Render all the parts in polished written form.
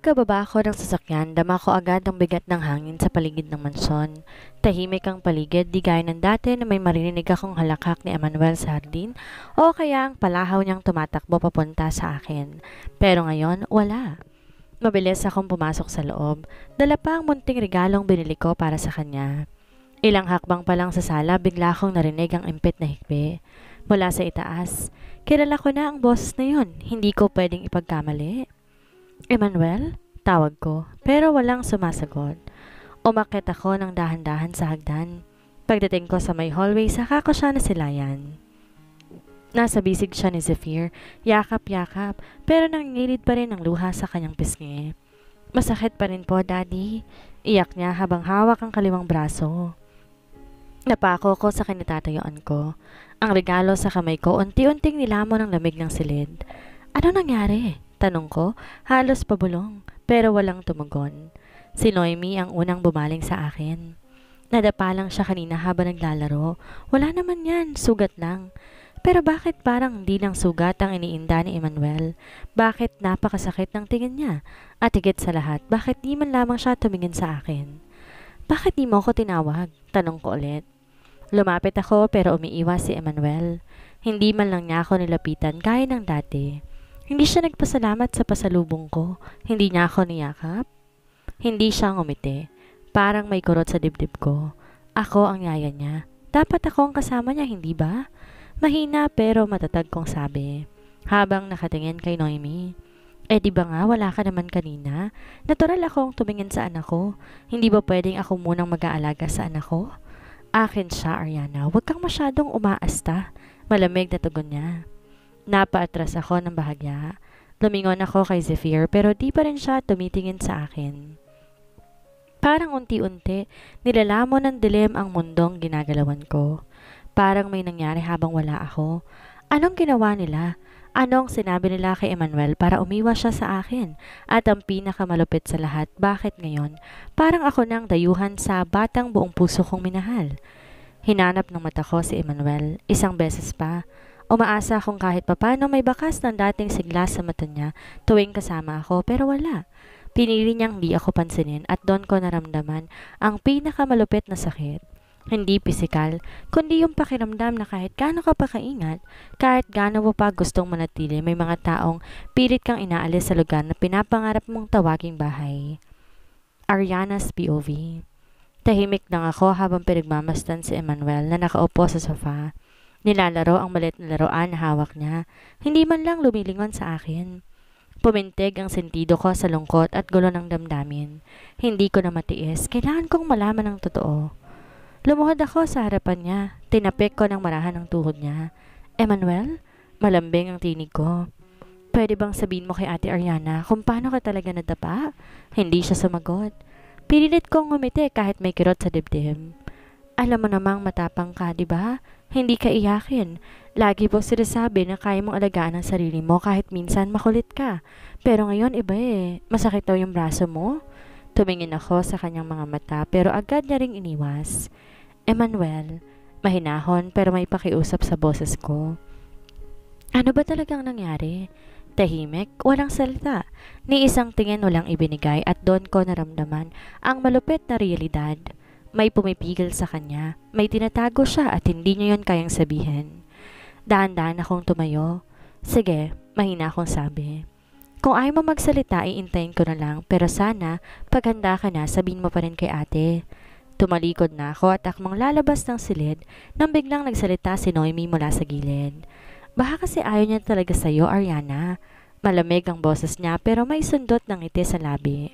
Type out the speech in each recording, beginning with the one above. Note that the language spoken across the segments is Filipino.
Pagkababa ko ng sasakyan, dama ko agad ang bigat ng hangin sa paligid ng mansyon. Tahimik ang paligid, di gaya ng dati na may marinig akong halakhak ni Emmanuel sa hardin o kaya ang palahaw niyang tumatakbo papunta sa akin. Pero ngayon, wala. Mabilis akong pumasok sa loob. Dala pa ang munting regalong binili ko para sa kanya. Ilang hakbang pa lang sa sala, bigla akong narinig ang impit na hikbi. Mula sa itaas, kilala ko na ang boses na yun. Hindi ko pwedeng ipagkamali. Emmanuel? Tawag ko, pero walang sumasagot. Umakyat ako ng dahan-dahan sa hagdan. Pagdating ko sa may hallway, saka ko siya nasilayan. Nasa bisig siya ni Zephyr, yakap-yakap, pero nangingilid pa rin ang luha sa kanyang pisngi. Masakit pa rin po, Daddy. Iyak niya habang hawak ang kaliwang braso. Napako ko sa kinatatayuan ko. Ang regalo sa kamay ko, unti-unting nilamon ng lamig ng silid. Ano nangyari? Tanong ko, halos pabulong, pero walang tumugon. Si Noemi ang unang bumaling sa akin. Nadapa lang siya kanina habang naglalaro. Wala naman yan, sugat lang. Pero bakit parang hindi lang sugat ang iniinda ni Emmanuel? Bakit napakasakit ng tingin niya? At higit sa lahat, bakit di man lamang siya tumingin sa akin? Bakit di mo ako tinawag? Tanong ko ulit. Lumapit ako pero umiiwas si Emmanuel. Hindi man lang niya ako nilapitan gaya ng dati. Hindi siya nagpasalamat sa pasalubong ko. Hindi niya ako niyakap. Hindi siya ngumiti. Parang may kurot sa dibdib ko. Ako ang yaya niya. Dapat ako ang kasama niya, hindi ba? Mahina pero matatag kong sabi. Habang nakatingin kay Noemi. Di ba nga wala ka naman kanina? Natural akong tumingin sa anak ko. Hindi ba pwedeng ako munang mag-aalaga sa anak ko? Akin siya, Ariana. Huwag kang masyadong umaasta. Malamig na tugon niya. Napaatras ako ng bahagya. Lumingon ako kay Zephyr pero di pa rin siya tumitingin sa akin. Parang unti-unti, nilalamon ng dilim ang mundong ginagalawan ko. Parang may nangyari habang wala ako. Anong ginawa nila? Anong sinabi nila kay Emmanuel para umiwas siya sa akin? At ang pinakamalupit sa lahat, bakit ngayon? Parang ako nang dayuhan sa batang buong puso kong minahal. Hinanap ng mata ko si Emmanuel, isang beses pa. Umaasa akong kahit papano may bakas ng dating sigla sa mata niya tuwing kasama ako pero wala. Pinili niyang di ako pansinin at doon ko naramdaman ang pinakamalupit na sakit. Hindi pisikal, kundi yung pakiramdam na kahit gaano ka pa kaingat, kahit gaano mo pa gustong manatili, may mga taong pilit kang inaalis sa lugar na pinapangarap mong tawaging bahay. Ariana's POV. Tahimik lang ako habang pinagmamasdan si Emmanuel na nakaupo sa sofa. Nilalaro ang maliit na laruan na hawak niya. Hindi man lang lumilingon sa akin. Pumintig ang sentido ko sa lungkot at gulo ng damdamin. Hindi ko na matiis. Kailangan kong malaman ang totoo. Lumuhod ako sa harapan niya. Tinapik ko ng marahan ang tuhod niya. Emmanuel? Malambing ang tinig ko. Pwede bang sabihin mo kay Ate Ariana kung paano ka talaga nadapa? Hindi siya sumagot. Pinilit kong ngumiti kahit may kirot sa dibdib. Alam mo namang matapang ka, di ba? Hindi ka iyakin. Lagi po sinasabi na kaya mong alagaan ang sarili mo kahit minsan makulit ka. Pero ngayon iba eh. Masakit daw yung braso mo? Tumingin ako sa kanyang mga mata pero agad niya ring iniwas. Emmanuel, mahinahon pero may pakiusap sa boses ko. Ano ba talagang nangyari? Tahimik, walang salita. Ni isang tingin walang ibinigay at doon ko naramdaman ang malupit na realidad. May pumipigil sa kanya, may tinatago siya at hindi niya yon kayang sabihin. Dahan-dahan akong tumayo. Sige, mahina akong sabi. Kung ayaw mo magsalita, iintayin ko na lang pero sana, paghanda ka na, sabihin mo pa rin kay ate. Tumalikod na ako at akmang lalabas ng silid nang biglang nagsalita si Noemi mula sa gilid. Baka kasi ayaw niya talaga sa'yo, Ariana. Malamig ang boses niya pero may sundot ng ngiti sa labi.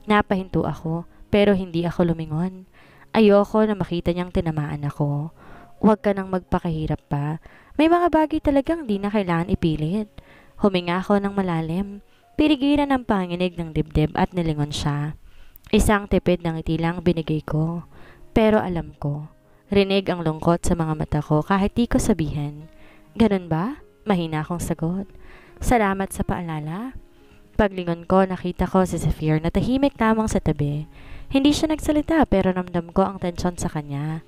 Napahinto ako pero hindi ako lumingon. Ayoko na makita niyang tinamaan ako. Huwag ka nang magpakahirap pa. May mga bagay talagang di na kailangan ipilit. Huminga ako ng malalim. Pinigilan ng panginig ng dibdib at nilingon siya. Isang tipid ng ngiti lang binigay ko. Pero alam ko. Rinig ang lungkot sa mga mata ko kahit di ko sabihin. Ganun ba? Mahina akong sagot. Salamat sa paalala. Paglingon ko, nakita ko si Zephyr na tahimik lamang sa tabi. Hindi siya nagsalita pero namdam ko ang tensyon sa kanya.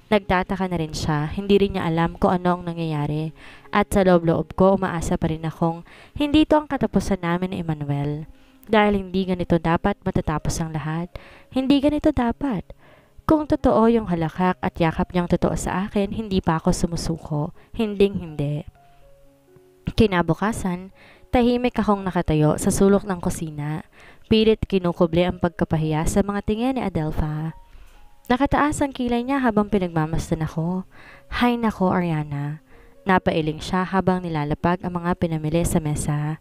Nagtataka na rin siya, hindi rin niya alam kung ano ang nangyayari. At sa loob-loob ko, umaasa pa rin akong hindi ito ang katapusan namin ni Emmanuel. Dahil hindi ganito dapat matatapos ang lahat. Hindi ganito dapat. Kung totoo yung halakhak at yakap niyang totoo sa akin, hindi pa ako sumusuko. Hinding-hindi. Kinabukasan, tahimik akong nakatayo sa sulok ng kusina. Pilit kinukuble ang pagkapahiya sa mga tingin ni Adelpha. Nakataas ang kilay niya habang pinagmamasdan ako. Hay nako, Ariana. Napailing siya habang nilalapag ang mga pinamili sa mesa.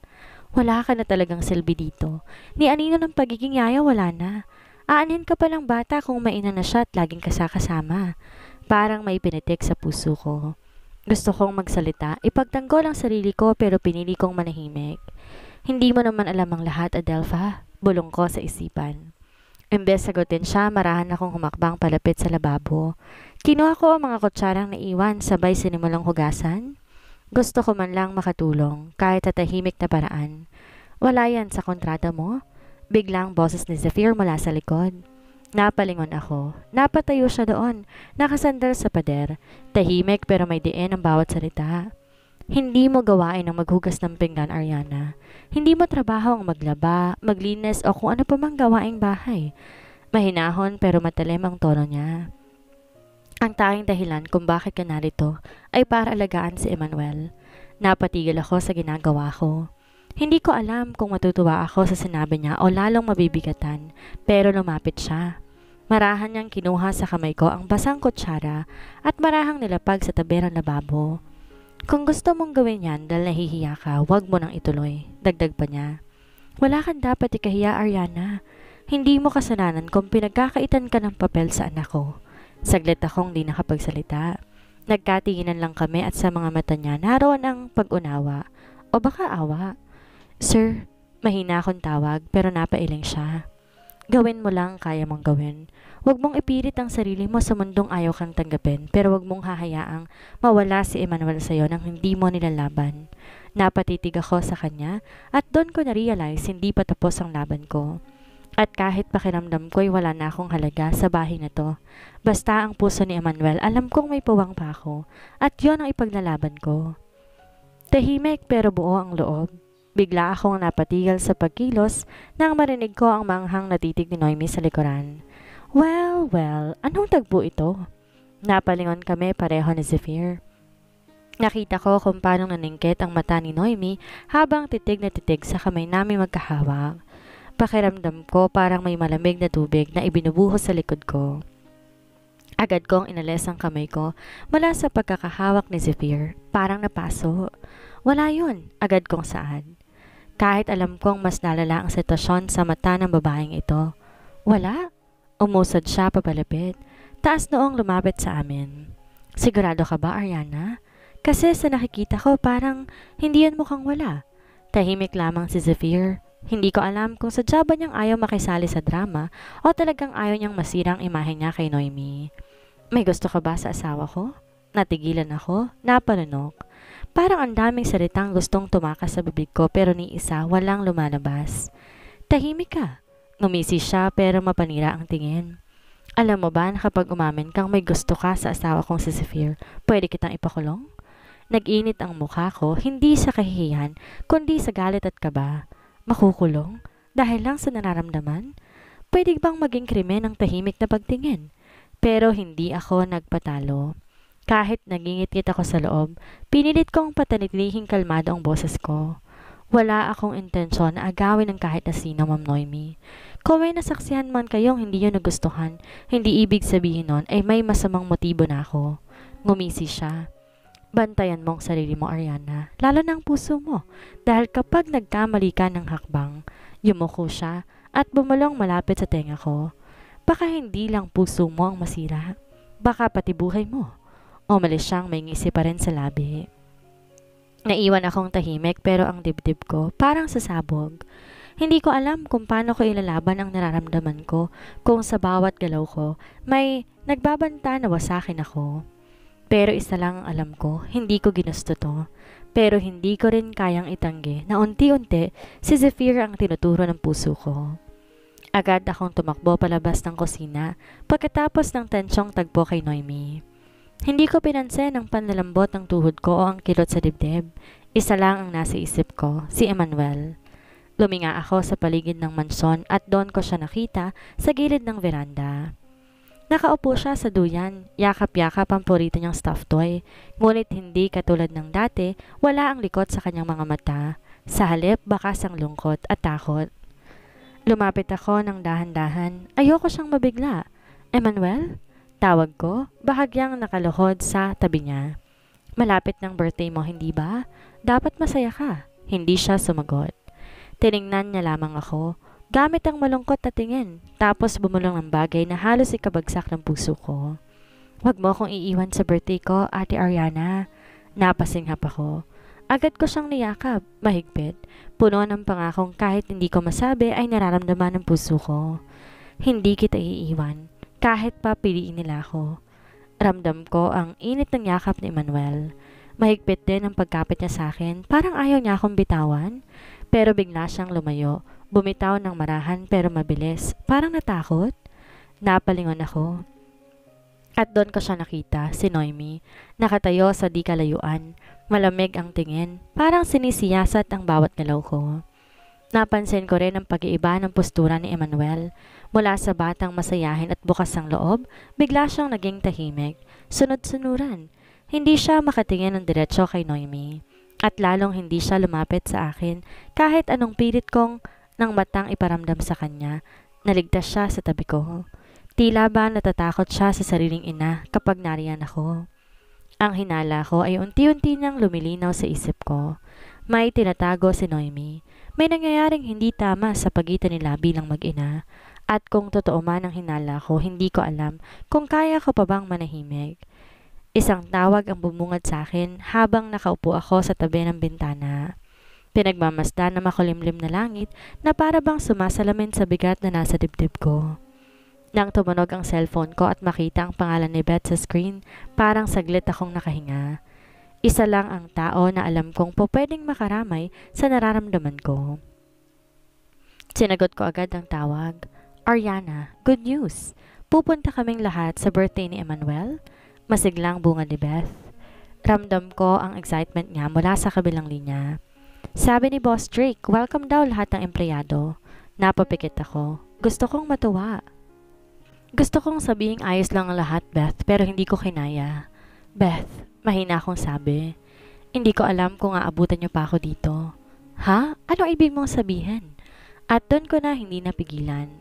Wala ka na talagang silbi dito. Ni anino ng pagiging yaya wala na. Aanhin ka palang bata kung maina na siya at laging kasakasama. Parang may pinitik sa puso ko. Gusto kong magsalita, ipagtanggol ang sarili ko pero pinili kong manahimik. Hindi mo naman alam ang lahat, Adelpha. Bulong ko sa isipan. Imbes sagutin siya, marahan akong humakbang palapit sa lababo. Kinuha ko ang mga kutsarang naiwan, sabay sinimulang hugasan. Gusto ko man lang makatulong, kahit sa tahimik na paraan. Wala yan sa kontrata mo? Biglang boses ni Zephyr mula sa likod. Napalingon ako. Napatayo siya doon, nakasandal sa pader. Tahimik pero may diin ang bawat salita. Hindi mo gawain ang maghugas ng pinggan, Ariana. Hindi mo trabaho ang maglaba, maglinis o kung ano pa mang gawaing bahay. Mahinahon pero matalim ang tono niya. Ang tanging dahilan kung bakit ka narito ay para alagaan si Emmanuel. Napatigil ako sa ginagawa ko. Hindi ko alam kung matutuwa ako sa sinabi niya o lalong mabibigatan, pero lumapit siya. Marahan niyang kinuha sa kamay ko ang basang kutsara at marahang nilapag sa tabi ng lababo. Kung gusto mong gawin yan dahil nahihiya ka, huwag mo nang ituloy. Dagdag pa niya. Wala kang dapat ikahiya, Ariana. Hindi mo kasalanan kung pinagkakaitan ka ng papel sa anak ko. Saglit akong di nakapagsalita. Nagkatinginan lang kami at sa mga mata niya naroon ang pag-unawa. O baka awa. Sir, mahina akong tawag pero napailing siya. Gawin mo lang kaya mong gawin. Huwag mong ipilit ang sarili mo sa mundong ayaw kang tanggapin pero huwag mong hahayaang mawala si Emmanuel sa'yo nang hindi mo nilalaban. Napatitig ako sa kanya at doon ko na-realize hindi pa tapos ang laban ko. At kahit pakiramdam ko'y wala na akong halaga sa bahay na to. Basta ang puso ni Emmanuel alam kong may puwang pa ako at yon ang ipaglalaban ko. Tahimik pero buo ang loob. Bigla akong napatigil sa pagkilos nang marinig ko ang manghang na titig ni Noemi sa likuran. Well, anong tagpo ito? Napalingon kami pareho ni Zephyr. Nakita ko kung paano naningkit ang mata ni Noemi habang titig na titig sa kamay namin magkahawak. Pakiramdam ko parang may malamig na tubig na ibinubuhos sa likod ko. Agad kong inalis ang kamay ko mula sa pagkakahawak ni Zephyr. Parang napaso. Wala yun, agad kong saad. Kahit alam kong mas nalala ang sitwasyon sa mata ng babaeng ito. Wala. Umusad siya papalapit. Taas noong lumapit sa amin. Sigurado ka ba, Ariana? Kasi sa nakikita ko parang hindi yan mukhang wala. Tahimik lamang si Zephyr. Hindi ko alam kung sadya ba niyang ayaw makisali sa drama o talagang ayaw niyang masirang imahe niya kay Noemi. May gusto ka ba sa asawa ko? Natigilan ako, napalunok. Parang ang daming salitang gustong tumakas sa bibig ko pero ni isa walang lumalabas. Tahimik ka. Ngumisi siya pero mapanira ang tingin. Alam mo ba na kapag umamin kang may gusto ka sa asawa kong si Zephyr, pwede kitang ipakulong? Nag-init ang mukha ko, hindi sa kahihiyan, kundi sa galit at kaba. Makukulong? Dahil lang sa nararamdaman? Pwede bang maging krimen ang tahimik na pagtingin? Pero hindi ako nagpatalo. Kahit nagingit-ngit ako sa loob, pinilit kong patanitlihing kalmado ang boses ko. Wala akong intensyon na agawin ng kahit na sino, Ma'am Noemi. Kung may nasaksihan man kayong hindi yun nagustuhan, hindi ibig sabihin nun ay may masamang motibo na ako. Ngumisi siya. Bantayan mo ang sarili mo, Ariana, lalo na ang puso mo, dahil kapag nagkamali ka ng hakbang, yumuko siya at bumulong malapit sa tenga ko. Baka hindi lang puso mo ang masira, baka pati buhay mo. Umalis siyang may ngisi pa rin sa labi. Naiwan akong tahimik pero ang dibdib ko parang sasabog. Hindi ko alam kung paano ko ilalaban ang nararamdaman ko kung sa bawat galaw ko may nagbabanta na wasakin ako. Pero isa lang ang alam ko, hindi ko ginusto to. Pero hindi ko rin kayang itanggi na unti-unti si Zephyr ang tinuturo ng puso ko. Agad akong tumakbo palabas ng kusina pagkatapos ng tensyong tagpo kay Noemi. Hindi ko pinansin ang panlalambot ng tuhod ko o ang kilot sa dibdib. Isa lang ang nasa isip ko, si Emmanuel. Luminga ako sa paligid ng mansyon at doon ko siya nakita sa gilid ng veranda. Nakaupo siya sa duyan, yakap-yakap ang purito niyang stuffed toy. Ngunit hindi katulad ng dati, wala ang likot sa kanyang mga mata. Sa halip, bakas ang lungkot at takot. Lumapit ako ng dahan-dahan. Ayoko siyang mabigla. Emmanuel? Tawag ko, bahagyang nakaluhod sa tabi niya. Malapit ng birthday mo, hindi ba? Dapat masaya ka. Hindi siya sumagot. Tiningnan niya lamang ako, gamit ang malungkot na tingin, tapos bumulong ng bagay na halos ikabagsak ng puso ko. Huwag mo akong iiwan sa birthday ko, Ate Ariana. Napasinghap ako. Agad ko siyang niyakap, mahigpit, puno ng pangakong kahit hindi ko masabi ay nararamdaman ng puso ko. Hindi kita iiwan, kahit pa piliin nila ako. Ramdam ko ang init ng yakap ni Emmanuel. Mahigpit din ang pagkapit niya sa akin, parang ayaw niya akong bitawan. Pero bigla siyang lumayo, bumitaw ng marahan pero mabilis, parang natakot. Napalingon ako. At doon ko siya nakita, si Noemi, nakatayo sa di kalayuan. Malamig ang tingin, parang sinisiyasat ang bawat galaw ko. Napansin ko rin ang pag-iiba ng postura ni Emmanuel. Mula sa batang masayahin at bukas ang loob, bigla siyang naging tahimik, sunod-sunuran. Hindi siya makatingin ng diretsyo kay Noemi. At lalong hindi siya lumapit sa akin kahit anong pilit kong ng matang iparamdam sa kanya. Naligtas siya sa tabi ko. Tila ba natatakot siya sa sariling ina kapag nariyan ako. Ang hinala ko ay unti-unti nang lumilinaw sa isip ko. May tinatago si Noemi. May nangyayaring hindi tama sa pagitan nila bilang mag-ina. At kung totoo man ang hinala ko, hindi ko alam kung kaya ko pa bang manahimik. Isang tawag ang bumungad sa akin habang nakaupo ako sa tabi ng bintana. Pinagmamasdan na makulimlim na langit na para bang sumasalamin sa bigat na nasa dibdib ko. Nang tumunog ang cellphone ko at makita ang pangalan ni Beth sa screen, parang saglit akong nakahinga. Isa lang ang tao na alam kong pwedeng makaramay sa nararamdaman ko. Sinagot ko agad ang tawag. Ariana, good news! Pupunta kaming lahat sa birthday ni Emmanuel? Masiglang bunga ni Beth. Ramdam ko ang excitement niya mula sa kabilang linya. Sabi ni Boss Drake, welcome daw lahat ng empleyado. Napapikit ako. Gusto kong matuwa. Gusto kong sabihing ayos lang ang lahat, Beth, pero hindi ko kinaya. Beth, mahina akong sabi. Hindi ko alam kung aabutan niyo pa ako dito. Ha? Anong ibig mong sabihin? At doon ko na hindi napigilan.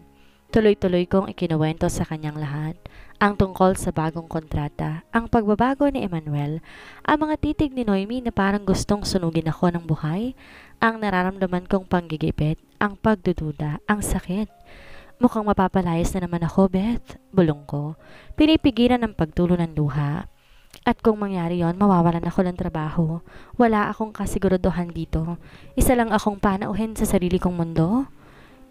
Tuloy-tuloy kong ikinuwento sa kanyang lahat. Ang tungkol sa bagong kontrata, ang pagbabago ni Emmanuel, ang mga titig ni Noemi na parang gustong sunugin ako ng buhay, ang nararamdaman kong panggigipit, ang pagdududa, ang sakit. Mukhang mapapalayas na naman ako, Beth. Bulong ko. Pinipigilan ang pagtulo ng luha. At kung mangyari yon, mawawalan ako ng trabaho. Wala akong kasiguraduhan dito. Isa lang akong panauhin sa sarili kong mundo.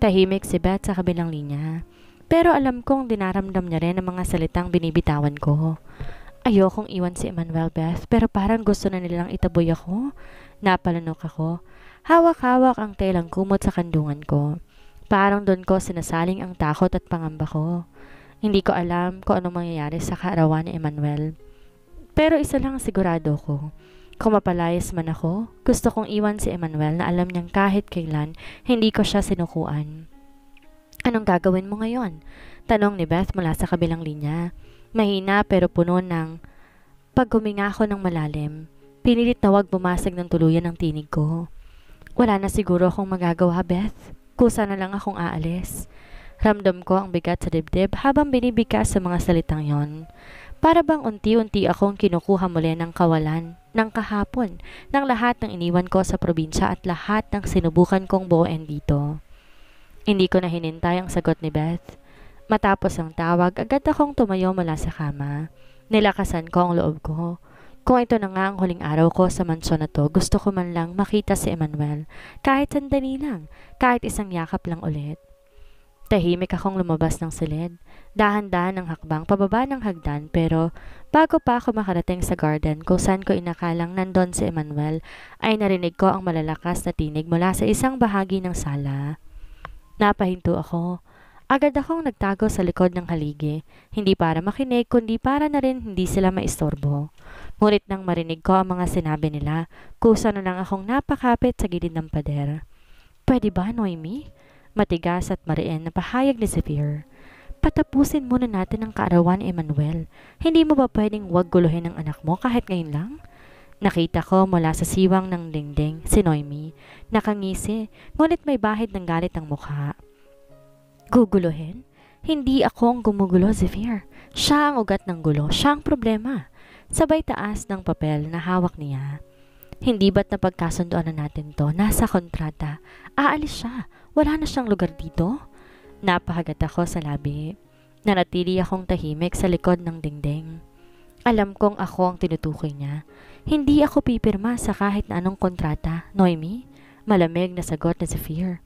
Tahimik si Beth sa kabilang linya. Pero alam kong dinaramdam niya rin ang mga salitang binibitawan ko. Ayokong iwan si Emmanuel, Beth, pero parang gusto na nilang itaboy ako. Napalanok ako. Hawak-hawak ang telang kumot sa kandungan ko. Parang doon ko sinasaling ang takot at pangamba ko. Hindi ko alam kung anong mangyayari sa kaarawan ni Emmanuel. Pero isa lang sigurado ko. Kung mapalayas man ako, gusto kong iwan si Emmanuel na alam niyang kahit kailan, hindi ko siya sinukuan. Anong gagawin mo ngayon? Tanong ni Beth mula sa kabilang linya. Mahina pero puno ng paghuminga ako ng malalim. Pinilit na wag bumasag ng tuluyan ang tinig ko. Wala na siguro akong magagawa, Beth. Kusa na lang akong aalis. Ramdam ko ang bigat sa dibdib habang binibigkas sa mga salitang yon. Para bang unti-unti akong kinukuha muli ng kawalan, ng kahapon, ng lahat ng iniwan ko sa probinsya at lahat ng sinubukan kong buuin dito. Hindi ko na hinintay ang sagot ni Beth. Matapos ang tawag, agad akong tumayo mula sa kama. Nilakasan ko ang loob ko. Kung ito na nga ang huling araw ko sa mansyon na to, gusto ko man lang makita si Emmanuel. Kahit sandali lang, kahit isang yakap lang ulit. Tahimik akong lumabas ng silid. Dahan-dahan ang hakbang pababa ng hagdan pero bago pa ako makarating sa garden kung saan ko inakalang nandun si Emmanuel, ay narinig ko ang malalakas na tinig mula sa isang bahagi ng sala. Napahinto ako. Agad akong nagtago sa likod ng haligi, hindi para makinig kundi para na rin hindi sila maistorbo. Ngunit nang marinig ko ang mga sinabi nila, kusa na lang akong napakapit sa gilid ng pader. Pwede ba, Noemi? Matigas at mariin na pahayag ni Zephyr. Patapusin muna natin ang kaarawan ni Emmanuel. Hindi mo ba pwedeng wag guluhin ang anak mo kahit ngayon lang? Nakita ko mula sa siwang ng dingding si Noemi. Nakangisi, ngunit may bahid ng galit ang mukha. Guguluhin? Hindi ako ang gumugulo, Zephyr. Siya ang ugat ng gulo, siya ang problema. Sabay taas ng papel na hawak niya. Hindi ba't napagkasundoan na natin to? Nasa kontrata. Aalis siya. Wala na siyang lugar dito. Napahagat ako sa labi. Nanatili akong tahimik sa likod ng dingding. Alam kong ako ang tinutukoy niya. Hindi ako pipirma sa kahit na anong kontrata, Noemi. Malamig na sagot na Zephyr.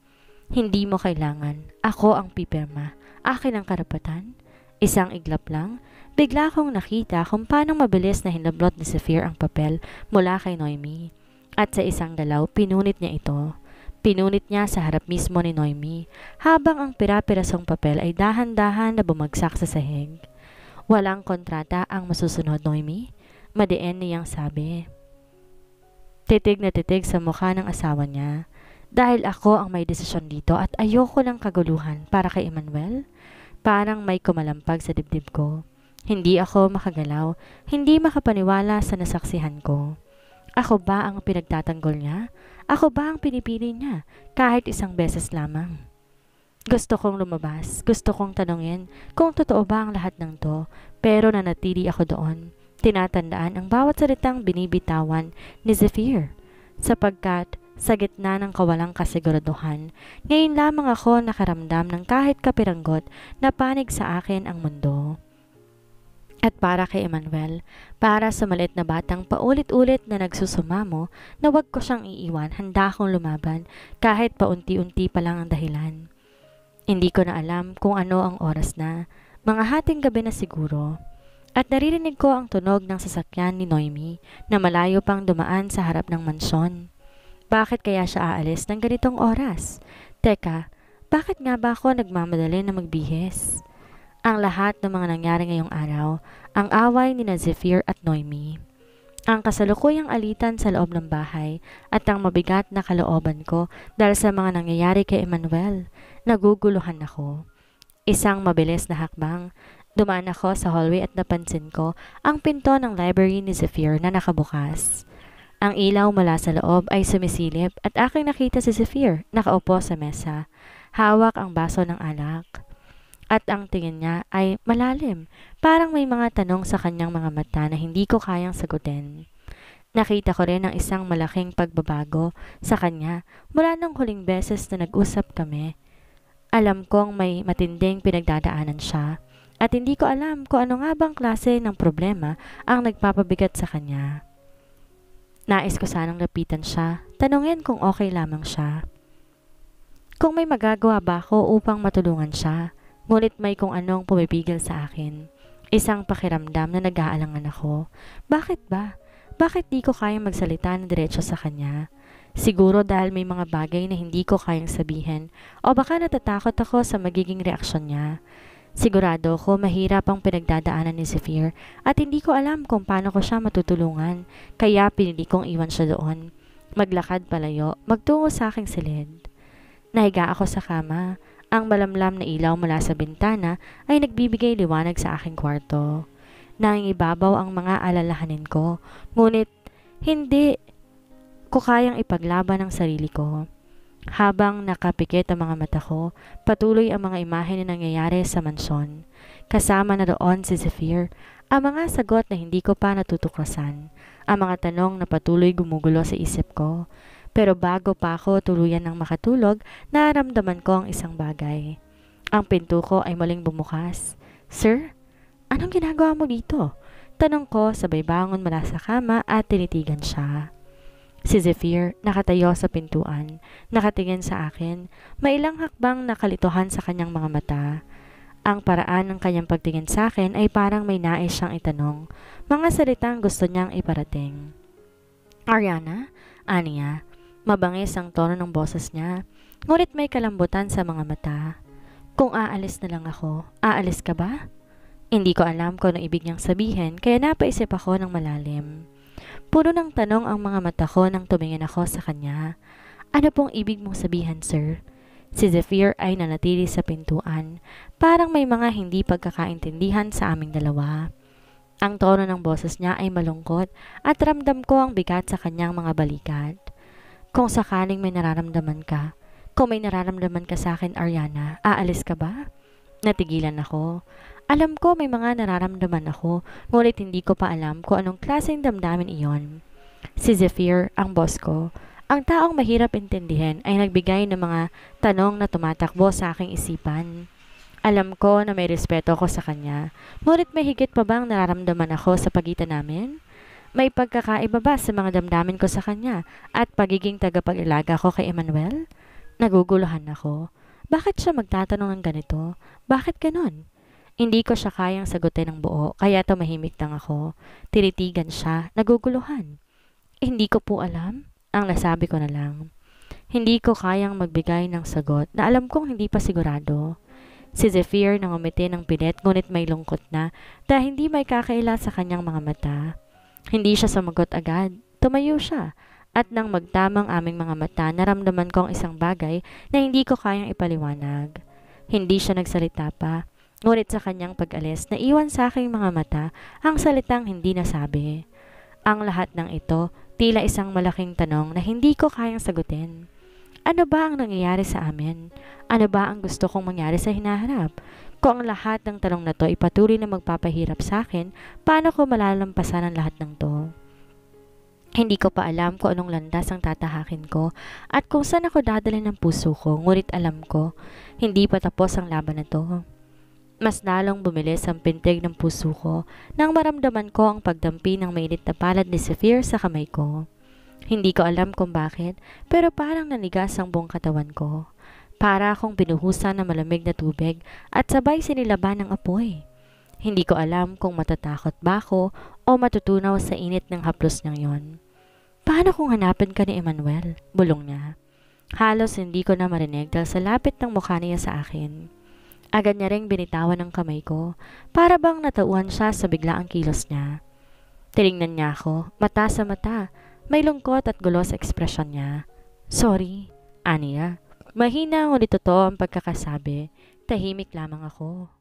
Hindi mo kailangan. Ako ang pipirma. Akin ang karapatan. Isang iglap lang, bigla kong nakita kung paano mabilis na hinablot ni Zephyr ang papel mula kay Noemi. At sa isang galaw, pinunit niya ito. Pinunit niya sa harap mismo ni Noemi, habang ang pira-pirasong papel ay dahan-dahan na bumagsak sa sahig. Walang kontrata ang masusunod, Noemi, madiin niyang sabi. Titig na titig sa mukha ng asawa niya. Dahil ako ang may desisyon dito at ayoko ng kaguluhan para kay Emmanuel. Parang may kumalampag sa dibdib ko. Hindi ako makagalaw, hindi makapaniwala sa nasaksihan ko. Ako ba ang pinagtatanggol niya? Ako ba ang pinipili niya kahit isang beses lamang? Gusto kong lumabas, gusto kong tanungin kung totoo ba ang lahat ng to, pero nanatili ako doon. Tinatandaan ang bawat salitang binibitawan ni Zephyr, sapagkat sa gitna ng kawalang kasiguraduhan, ngayon lamang ako nakaramdam ng kahit kapiranggot na panig sa akin ang mundo. At para kay Emmanuel, para sa maliit na batang paulit-ulit na nagsusumamo na wag ko siyang iiwan, handa akong lumaban kahit paunti-unti pa lang ang dahilan. Hindi ko na alam kung ano ang oras na, mga hating gabi na siguro. At naririnig ko ang tunog ng sasakyan ni Noemi na malayo pang dumaan sa harap ng mansyon. Bakit kaya siya aalis ng ganitong oras? Teka, bakit nga ba ako nagmamadali na magbihis? Ang lahat ng mga nangyari ngayong araw, ang away ni Zephyr at Noemi, ang kasalukuyang alitan sa loob ng bahay at ang mabigat na kalooban ko dahil sa mga nangyayari kay Emmanuel, naguguluhan ako. Isang mabilis na hakbang, dumaan ako sa hallway at napansin ko ang pinto ng library ni Zephyr na nakabukas. Ang ilaw mula sa loob ay sumisilip at aking nakita si Zephyr nakaupo sa mesa, hawak ang baso ng alak. At ang tingin niya ay malalim, parang may mga tanong sa kanyang mga mata na hindi ko kayang sagutin. Nakita ko rin ang isang malaking pagbabago sa kanya mula nung huling beses na nag-usap kami. Alam kong may matinding pinagdadaanan siya at hindi ko alam kung ano nga bang klase ng problema ang nagpapabigat sa kanya. Nais ko sanang lapitan siya, tanungin kung okay lamang siya. Kung may magagawa ba ako upang matulungan siya, ngunit may kung anong pumipigil sa akin. Isang pakiramdam na nag-aalangan ako. Bakit ba? Bakit di ko kayang magsalita ng diretso sa kanya? Siguro dahil may mga bagay na hindi ko kayang sabihin o baka natatakot ako sa magiging reaksyon niya. Sigurado ko mahirap ang pinagdadaanan ni Zephyr at hindi ko alam kung paano ko siya matutulungan, kaya pinili kong iwan siya doon. Maglakad palayo, magtungo sa aking silid. Nahiga ako sa kama. Ang malamlam na ilaw mula sa bintana ay nagbibigay liwanag sa aking kwarto. Nangingibabaw ang mga alalahanin ko, ngunit hindi ko kayang ipaglaban ang sarili ko. Habang nakapikit ang mga mata ko, patuloy ang mga imahe na nangyayari sa mansyon. Kasama na roon si Zephyr, ang mga sagot na hindi ko pa natutuklasan, ang mga tanong na patuloy gumugulo sa isip ko. Pero bago pa ako tuluyan ng makatulog, naramdaman ko ang isang bagay. Ang pinto ko ay muling bumukas. Sir, anong ginagawa mo dito? Tanong ko sabay bangon mula sa kama at tinitigan siya. Si Zephyr nakatayo sa pintuan, nakatingin sa akin, may ilang hakbang nakalituhan sa kanyang mga mata. Ang paraan ng kanyang pagtingin sa akin ay parang may nais siyang itanong, mga salitang gusto niyang iparating. Ariana? Aniya. Mabangis ang tono ng boses niya, ngunit may kalambutan sa mga mata. Kung aalis na lang ako, aalis ka ba? Hindi ko alam kung ano ibig niyang sabihin, kaya napaisip ako ng malalim. Puno ng tanong ang mga mata ko nang tumingin ako sa kanya. Ano pong ibig mong sabihin, sir? Si Zephyr ay nanatili sa pintuan. Parang may mga hindi pagkakaintindihan sa aming dalawa. Ang tono ng boses niya ay malungkot at ramdam ko ang bigat sa kanyang mga balikat. Kung sakaling may nararamdaman ka, kung may nararamdaman ka sa akin, Ariana, aalis ka ba? Natigilan ako. Alam ko may mga nararamdaman ako, ngunit hindi ko pa alam kung anong klaseng damdamin iyon. Si Zephyr, ang boss ko, ang taong mahirap intindihin, ay nagbigay ng mga tanong na tumatakbo sa aking isipan. Alam ko na may respeto ako sa kanya, ngunit may higit pa bang nararamdaman ako sa pagitan namin? May pagkakaiba ba sa mga damdamin ko sa kanya at pagiging tagapag-ilaga ko kay Emmanuel? Naguguluhan ako. Bakit siya magtatanong ng ganito? Bakit ganon? Hindi ko siya kayang sagutin ng buo, kaya tumahimik lang ako. Tinitigan siya, naguguluhan. Hindi ko po alam. Ang nasabi ko na lang. Hindi ko kayang magbigay ng sagot na alam kong hindi pa sigurado. Si Zephyr nangumiti ng pilit ngunit may lungkot na dahil hindi may kakaila sa kanyang mga mata. Hindi siya sumagot agad. Tumayo siya. At nang magtamang aming mga mata, naramdaman ko ang isang bagay na hindi ko kayang ipaliwanag. Hindi siya nagsalita pa. Ngunit sa kanyang pag-alis, naiwan sa aking mga mata ang salitang hindi nasabi. Ang lahat ng ito, tila isang malaking tanong na hindi ko kayang sagutin. Ano ba ang nangyayari sa amin? Ano ba ang gusto kong mangyari sa hinaharap? Kung ang lahat ng tanong na to ay patuloy na magpapahirap sa akin, paano ko malalampasan ang lahat ng to? Hindi ko pa alam kung anong landas ang tatahakin ko at kung saan ako dadalhin ng puso ko, ngunit alam ko, hindi pa tapos ang laban na to. Mas lalong bumilis ang pintig ng puso ko nang maramdaman ko ang pagdampi ng mainit na palad ni Zephyr sa kamay ko. Hindi ko alam kung bakit, pero parang nanigas ang buong katawan ko. Para akong binuhusan ng malamig na tubig at sabay sinilaban ng apoy. Hindi ko alam kung matatakot ba ako o matutunaw sa init ng haplos niyang yon. Paano kung hanapin ka ni Emmanuel? Bulong niya. Halos hindi ko na marinig dahil sa lapit ng mukha niya sa akin. Agad niya ring binitawan ang kamay ko, para bang natauhan siya sa biglaang kilos niya. Tiningnan niya ako, mata sa mata, may lungkot at gulo sa ekspresyon niya. Sorry, aniya. Mahina ngunit totoo ang pagkakasabi, tahimik lamang ako.